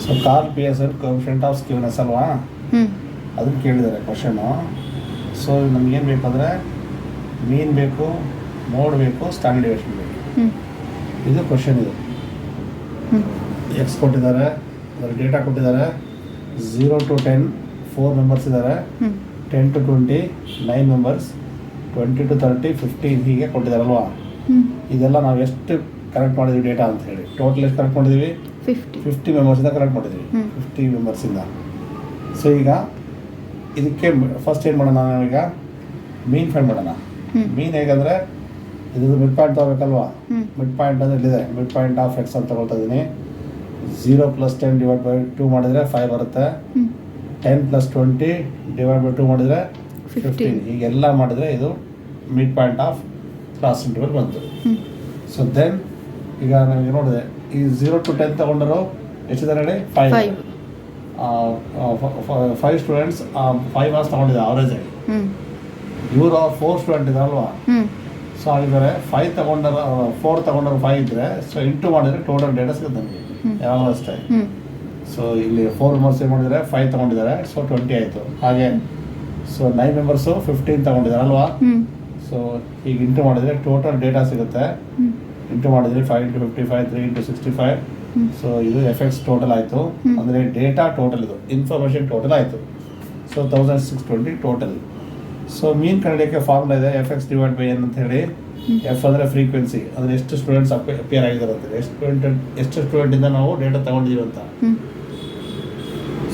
So Karl Pearson coefficient of skewness ಅಲ್ವಾ, ಅದನ್ನು ಕೇಳಿದ್ದಾರೆ ಕ್ವಶನು. ಸೊ ನಮಗೇನು ಬೇಕಂದರೆ ಮೀನ್ ಬೇಕು, ಮೋಡ್ ಬೇಕು, ಸ್ಟ್ಯಾಂಡರ್ಡ್ ಡಿವಿಯೇಷನ್ ಬೇಕು. ಇದು ಕ್ವಶನ್. ಇದು ಎಕ್ಸ್ ಕೊಟ್ಟಿದ್ದಾರೆ, ಅದರ ಡೇಟಾ ಕೊಟ್ಟಿದ್ದಾರೆ. 0 to 10 4 ಮೆಂಬರ್ಸ್ ಇದ್ದಾರೆ, 10 to 20 9 ಮೆಂಬರ್ಸ್, 20 to 30 15 ಹೀಗೆ ಕೊಟ್ಟಿದ್ದಾರಲ್ವಾ. ಇದೆಲ್ಲ ನಾವು ಎಷ್ಟು ಕಲೆಕ್ಟ್ ಮಾಡಿದ್ವಿ ಡೇಟಾ ಅಂತ ಹೇಳಿ. ಟೋಟಲ್ ಎಷ್ಟು ಕಲೆಕ್ಟ್ ಮಾಡಿದ್ವಿ? 50 ಮೆಂಬರ್ಸಿಂದ ಕಲೆಕ್ಟ್ ಮಾಡಿದ್ವಿ, 50 ಮೆಂಬರ್ಸಿಂದ. ಸೊ ಈಗ ಇದಕ್ಕೆ ಫಸ್ಟ್ ಏನು ಮಾಡೋಣ, ನಾವೀಗ ಮೀನ್ ಫೈಂಡ್ ಮಾಡೋಣ. ಮೀನ್ ಹೇಗಂದರೆ ಇದು ಮಿಡ್ ಪಾಯಿಂಟ್ ತೊಗೋಬೇಕಲ್ವಾ. ಮಿಡ್ ಪಾಯಿಂಟ್ ಅಂದರೆ ಇಲ್ಲಿದೆ, ಮಿಡ್ ಪಾಯಿಂಟ್ ಆಫ್ ಎಕ್ಸ್ ಅಂತ ತಗೊಳ್ತಾ ಇದ್ದೀನಿ. 0 + 10 / 2 ಮಾಡಿದರೆ 5 ಬರುತ್ತೆ. 10 + 20 / 2 ಮಾಡಿದರೆ 15. ಹೀಗೆಲ್ಲ ಮಾಡಿದರೆ ಇದು mid point of cross interval ಬಂತು. ಸೊ ದೆನ್ ಈಗ ನನಗೆ ನೋಡಿದೆ, ಈ 0 to 10 ತೊಗೊಂಡರು ಎಷ್ಟಿದ್ದಾರೆ ಹೇಳಿ? 5. 5 ಸ್ಟೂಡೆಂಟ್ಸ್ 5 ಮಾರ್ಕ್ಸ್ ತೊಗೊಂಡಿದ್ದಾರೆ ಅವರೇಜ್ ಆಗಿ. ಇವರು 4 ಸ್ಟೂಡೆಂಟ್ ಇದ್ದಾರಲ್ವಾ. ಸೊ ಆಗಿದ್ದಾರೆ 5 ತೊಗೊಂಡರು, 4 ತೊಗೊಂಡರು 5 ಇದ್ದರೆ, ಸೊ ಇಂಟು ಮಾಡಿದರೆ ಟೋಟಲ್ ಡೇಟಾ ಸಿಗುತ್ತೆ ನಮಗೆ ಯಾವಾಗಲೂ ಅಷ್ಟೇ. ಸೊ ಇಲ್ಲಿ 4 ಮೆಂಬರ್ಸ್ ಏನು ಮಾಡಿದ್ದಾರೆ? 5 ತೊಗೊಂಡಿದ್ದಾರೆ, ಸೊ 20 ಆಯಿತು. ಹಾಗೆ ಸೊ 9 ಮೆಂಬರ್ಸು 15 ತೊಗೊಂಡಿದ್ದಾರಲ್ವಾ. ಸೊ ಈಗ ಇಂಟು ಮಾಡಿದರೆ ಟೋಟಲ್ ಡೇಟಾ ಸಿಗುತ್ತೆ. ಇಂಟು ಮಾಡಿದರೆ 5 × 55 3 × 65. ಸೊ ಇದು ಎಫೆಕ್ಟ್ಸ್ ಟೋಟಲ್ ಆಯಿತು, ಅಂದರೆ ಡೇಟಾ ಟೋಟಲ್, ಇದು ಇನ್ಫಾರ್ಮೇಷನ್ ಟೋಟಲ್ ಆಯಿತು. So 1620 total. ಸೊ ಮೀನ್ ಕಂಡಿಡಿಯೋಕ್ಕೆ ಫಾರ್ಮುಲಾ ಇದೆ, F(x/n) ಅಂತ ಹೇಳಿ. ಎಫ್ ಅಂದರೆ ಫ್ರೀಕ್ವೆನ್ಸಿ, ಅಂದರೆ ಎಷ್ಟು ಸ್ಟೂಡೆಂಟ್ಸ್ ಅಪಿಯರ್ ಆಗಿದ್ದಾರೆ ಅಂತ, ಎಷ್ಟು ಸ್ಟೂಡೆಂಟಿಂದ ನಾವು ಡೇಟಾ ತೊಗೊಂಡಿದ್ದೀವಿ ಅಂತ.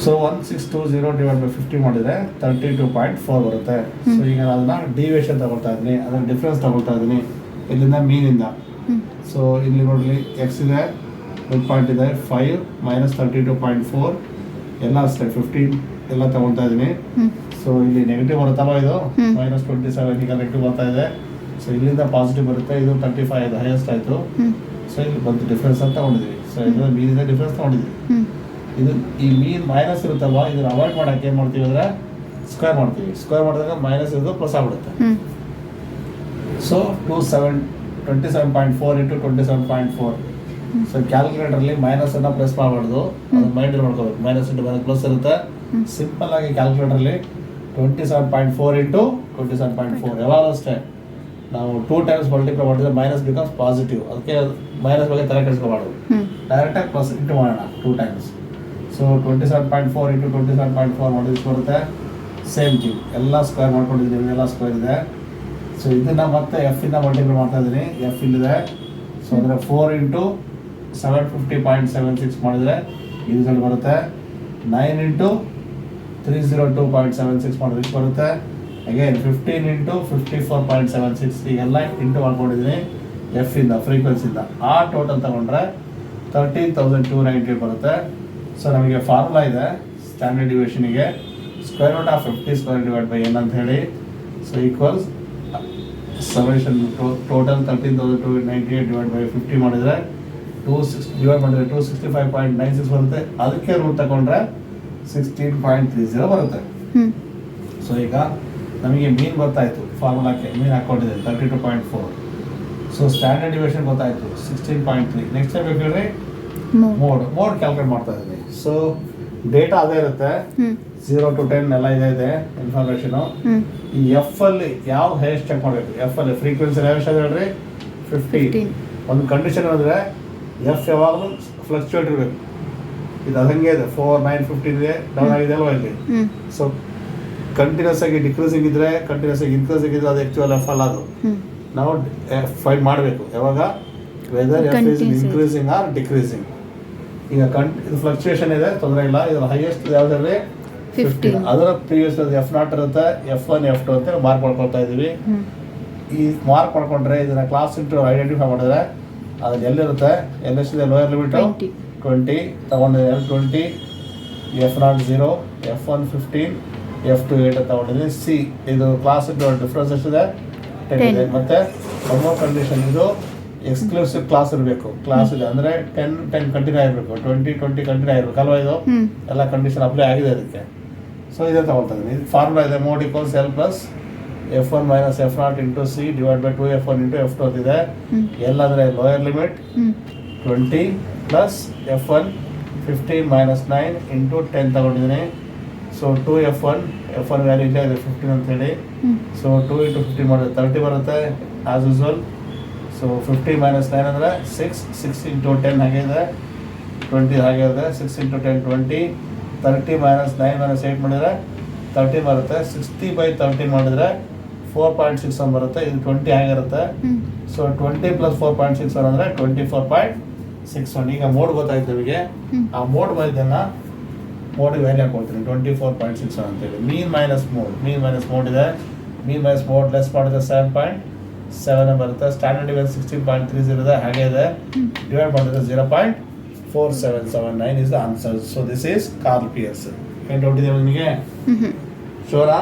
ಸೊ 1620 / 50 ಮಾಡಿದರೆ 32.4 ಬರುತ್ತೆ. ಸೊ ಈಗ ನಾನು ಅದನ್ನು ಡಿವಿಯೇಷನ್ ತಗೊಳ್ತಾ ಇದ್ದೀನಿ, ಅದರ ಡಿಫ್ರೆನ್ಸ್ ತಗೊಳ್ತಾ ಇದ್ದೀನಿ ಇಲ್ಲಿಂದ ಮೀನಿಂದ. ಸೊ ಇಲ್ಲಿ ನೋಡಲಿ, ಎಕ್ಸ್ ಇದೆ, ಮಿಡ್ ಪಾಯಿಂಟ್ ಇದೆ 5 - 32.4 ಎಲ್ಲ ಅಷ್ಟೇ 15 ಎಲ್ಲ ತಗೊಳ್ತಾ ಇದ್ದೀನಿ. ಸೊ ಇಲ್ಲಿ ನೆಗೆಟಿವ್ ಬರುತ್ತಲ್ಲ, ಇದು -27 ಈಗ ನೆಗೆಟಿವ್ ಬರ್ತಾ ಇದೆ. ಸೊ ಇಲ್ಲಿಂದ ಪಾಸಿಟಿವ್ ಬರುತ್ತೆ, ಇದು 35 ಇದು ಹೈಯೆಸ್ಟ್ ಆಯಿತು. ಸೊ ಇಲ್ಲಿ ಬಂತು ಡಿಫ್ರೆನ್ಸ್ ಅಂತ ತೊಗೊಂಡಿದ್ವಿ. ಸೊ ಇದರಿಂದ ಮೀನಿಂದ ಡಿಫ್ರೆನ್ಸ್ ತೊಗೊಂಡಿದ್ವಿ. ಇದು ಈ ಮೀನ್ ಮೈನಸ್ ಇರುತ್ತಲ್ವ, ಇದನ್ನು ಅವಾಯ್ಡ್ ಮಾಡೋಕ್ಕೆ ಏನು ಮಾಡ್ತೀವಿ ಅಂದರೆ ಸ್ಕ್ವೇರ್ ಮಾಡ್ತೀವಿ. ಸ್ಕ್ವೇರ್ ಮಾಡಿದಾಗ ಮೈನಸ್ ಇರೋದು ಪ್ಲಸ್ ಆಗ್ಬಿಡುತ್ತೆ. ಸೊ 27.4 × 27.4. ಸೊ ಕ್ಯಾಲ್ಕುಲೇಟರ್ಲಿ ಮೈನಸನ್ನು ಪ್ರೆಸ್ ಮಾಡಬಾರ್ದು, ಅದು ಮೈಂಡಲ್ಲಿ ಮಾಡ್ಕೋಬೇಕು. ಮೈನಸ್ ಇಂಟು ಮೈನಸ್ ಪ್ಲಸ್ ಇರುತ್ತೆ. ಸಿಂಪಲ್ ಆಗಿ ಕ್ಯಾಲ್ಕುಲೇಟರ್ಲಿ 27.4 × 27.4 ಯಾವಾಗಲೂ ಅಷ್ಟೇ. ನಾವು 2 ಟೈಮ್ಸ್ ಮಲ್ಟಿಪ್ಲೈ ಮಾಡಿದ್ರೆ ಮೈನಸ್ ಬಿಕಮ್ಸ್ ಪಾಸಿಟಿವ್. ಅದಕ್ಕೆ ಮೈನಸ್ ಬಗ್ಗೆ ತಲೆ ಕೆಡಿಸ್ಕೋಬಾರ್ದು, ಡೈರೆಕ್ಟಾಗಿ ಪ್ಲಸ್ ಇಂಟು ಮಾಡೋಣ 2 ಟೈಮ್ಸ್. ಸೊ 27.4 × 27.4 ಮಾಡಿದ್ರೆ ಬರುತ್ತೆ. ಸೇಮ್ ಥಿಂಗ್ ಎಲ್ಲ ಸ್ಕ್ವೇರ್ ಮಾಡ್ಕೊಂಡಿದ್ದೀವಿ, ಎಲ್ಲ ಸ್ಕ್ವೇರ್ ಇದೆ. ಸೊ ಇದನ್ನು ಮತ್ತೆ ಎಫ್ಇಂದ ಮಲ್ಟಿಪ್ಲೈ ಮಾಡ್ತಾ ಇದ್ದೀನಿ, ಎಫ್ ಇಲ್ಲಿದೆ. ಸೊ ಅಂದರೆ 4 × 750.76 ಮಾಡಿದರೆ ಈ ರಿಸಲ್ಟ್ ಬರುತ್ತೆ. 9 × 302.76 ಮಾಡಿದ್ರೆ ಇಷ್ಟು ಬರುತ್ತೆ. ಅಗೇನ್ 15 × 54.76 ಈಗೆಲ್ಲ ಇಂಟು ಮಾಡ್ಕೊಂಡಿದ್ದೀನಿ ಎಫ್ಇಂದ, ಫ್ರೀಕ್ವೆನ್ಸಿಯಿಂದ. ಆ ಟೋಟಲ್ ತಗೊಂಡ್ರೆ 13,290 ಬರುತ್ತೆ. ಸೊ ನಮಗೆ ಫಾರ್ಮುಲಾ ಇದೆ ಸ್ಟ್ಯಾಂಡರ್ಡ್ ಡಿವಿಯೇಷನಿಗೆ, √50² / n ಅಂತ ಹೇಳಿ. ಸೊ ಈಕ್ವಲ್ಸ್ ಸಮೇಷನ್ ಟೋಟಲ್ 13,298 / 50 ಮಾಡಿದರೆ 265.96 ಬರುತ್ತೆ. ಅದಕ್ಕೆ ರೂಟ್ ತಗೊಂಡ್ರೆ 16.30 ಬರುತ್ತೆ. ಸೊ ಈಗ ನಮಗೆ ಮೀನ್ ಗೊತ್ತಾಯಿತು, ಫಾರ್ಮುಲಾಕ್ಕೆ ಮೀನ್ ಹಾಕ್ಕೊಂಡಿದೆ 32.4. ಸೊ ಸ್ಟ್ಯಾಂಡರ್ಡ್ ಡಿವಿಯೇಷನ್ ಗೊತ್ತಾಯಿತು 16.3. ನೆಕ್ಸ್ಟ್ ಟೈಮ್ ಬೇಕಾದ್ರೆ ಮೋಡ್ ಕ್ಯಾಲ್ಕುಲೇಟ್ ಮಾಡ್ತಾ ಇದ್ದೀನಿ. ಸೊ ಡೇಟಾ ಅದೇ ಇರುತ್ತೆ, 0 to 10 ಎಲ್ಲ ಇದೆ ಇನ್ಫಾರ್ಮೇಷನು. ಈ ಎಫ್ ಅಲ್ಲಿ ಯಾವ ಹೈಯೆಸ್ಟ್ ಚೆಕ್ ಮಾಡಬೇಕು? ಎಫ್ ಅಲ್ಲಿ ಫ್ರೀಕ್ವೆನ್ಸಿ ಹೈಯೆಸ್ಟ್ ಇದೆ ಹೇಳ್ರಿ, 15. ಒಂದು ಕಂಡೀಷನ್ ಅಂದರೆ ಎಫ್ ಯಾವಾಗಲೂ ಫ್ಲಕ್ಚುಯೇಟ್ ಇರಬೇಕು. ಇದು ಅದಂಗೆ ಇದೆ, 4 9 15 ಇದೆ, ಡೌನ್ ಆಗಿದೆ ಅಲ್ವಾ ಇಲ್ಲಿ. ಸೊ ಕಂಟಿನ್ಯೂಸ್ ಆಗಿ ಡಿಕ್ರೀಸಿಂಗ್ ಇದ್ರೆ, ಕಂಟಿನ್ಯೂಸ್ ಆಗಿ ಇನ್ಕ್ರೀಸಿಂಗ್ ಇದ್ರೆ ಅದು ಆ್ಯಕ್ಚುಯಲ್ ಎಫ್ ಅಲ್ಲ. ಅದು ನಾವು ಫೈಂಡ್ ಮಾಡಬೇಕು ಯಾವಾಗ, whether F is increasing or decreasing. ಈಗ ಇದು ಫ್ಲಕ್ಚುಯೇಷನ್ ಇದೆ, ತೊಂದರೆ ಇಲ್ಲ. ಇದರ ಹೈಯೆಸ್ಟ್ ಯಾವುದ್ರಲ್ಲಿ 15. ಅದರ ಪ್ರೀವಿಯಸ್ F0 ಇರುತ್ತೆ, F1 F2 ಅಂತ ಮಾರ್ಕ್ ಮಾಡ್ಕೊಳ್ತಾ ಇದ್ದೀವಿ. ಈ ಮಾರ್ಕ್ ಮಾಡ್ಕೊಂಡ್ರೆ ಇದನ್ನ ಕ್ಲಾಸ್ ಇಂಟು ಐಡೆಂಟಿಫೈ ಮಾಡಿದ್ರೆ ಅದ್ರಲ್ಲಿ ಎಲ್ಲಿರುತ್ತೆ, ಎಲ್ಲೆಷ್ಟಿದೆ ಲೋಯರ್ ಲಿಮಿಟು 20 ತಗೊಂಡಿದೆ, L20, F0 0, F1 15, F2 8 ತಗೊಂಡಿದ್ದೀನಿ. ಸಿ ಇದು ಕ್ಲಾಸ್ ಇಂಟು ಡಿಫ್ರೆನ್ಸ್ ಎಷ್ಟಿದೆ 10 ಇದೆ. ಮತ್ತು ಒಮ್ಮೆ ಕಂಡೀಷನ್ ಇದು ಎಕ್ಸ್ಕ್ಲೂಸಿವ್ ಕ್ಲಾಸ್ ಇರಬೇಕು. ಕ್ಲಾಸ್ ಇದೆ ಅಂದರೆ 10 ಕಂಟಿನ್ಯೂ ಆಗಿರಬೇಕು, 20 ಕಂಟಿನ್ಯೂ ಆಗಿರ್ಬೇಕು ಅಲ್ವಾ. ಇದು ಎಲ್ಲ ಕಂಡೀಷನ್ ಅಪ್ಲೈ ಆಗಿದೆ ಅದಕ್ಕೆ. ಸೊ ಇದೇ ತಗೊಳ್ತಾ ಇದ್ದೀನಿ. ಇದು ಫಾರ್ಮುಲಾ ಇದೆ, mode equals L + F1 - F0 × C / 2F1 × F2 ಅಂತಿದೆ. L ಅಂದರೆ lower limit 20 + F1 15 minus 9 into 10 ತಗೊಂಡಿದ್ದೀನಿ. ಸೊ 2F1 ವ್ಯಾಲ್ಯೂ ಇಲ್ಲೇ ಇದೆ 15 ಅಂತೇಳಿ. ಸೊ 2 ಇಂಟು 15 ಮಾಡಿದ್ರೆ 30 ಬರುತ್ತೆ ಆಸ್ ಯೂಸ್ವಲ್. ಸೊ 15 ಮೈನಸ್ 9 ಅಂದರೆ 6 ಇಂಟು 10 ಹಾಗೆ ಇದೆ 20 ಹಾಗೆ ಇದೆ. 6 ಇಂಟು 10 20. 30 ಮೈನಸ್ 9 ಮೈನಸ್ 8 ಮಾಡಿದರೆ 30 ಬರುತ್ತೆ. 60/30 ಮಾಡಿದರೆ 4.61 ಬರುತ್ತೆ. ಇದು 20 ಆಗಿರುತ್ತೆ. ಸೊ 20 ಪ್ಲಸ್ 4.61 ಅಂದರೆ 24.61. ಈಗ ಮೋಡ್ ಗೊತ್ತಾಯ್ತು ನಿಮಗೆ. ಆ ಮೋಡ್ ಇದನ್ನು ಮೋಡ್ ವ್ಯಾಲ್ಯೂ ಹಾಕೊಳ್ತೀನಿ 24.61 ಅಂತೇಳಿ. ಮೀನ್ ಮೈನಸ್ ಮೋಡ್ ಇದೆ. ಮೀನ್ ಮೈನಸ್ ಮೋಡ್ ಲೆಸ್ ಮಾಡಿದ್ರೆ 7.7 ಬರುತ್ತೆ. ಸ್ಟ್ಯಾಂಡರ್ಡ್ ಡಿವಿಷನ್ 16.30 ಇದೆ ಹಾಗೆ ಇದೆ. ಡಿವೈಡ್ ಮಾಡಿದ್ರೆ 0.4779 is the answer. So this is Karl Pearson. ಏನು ಡೌಟ್ ಇದೆ ನಿಮಗೆ? ಶೋರಾ?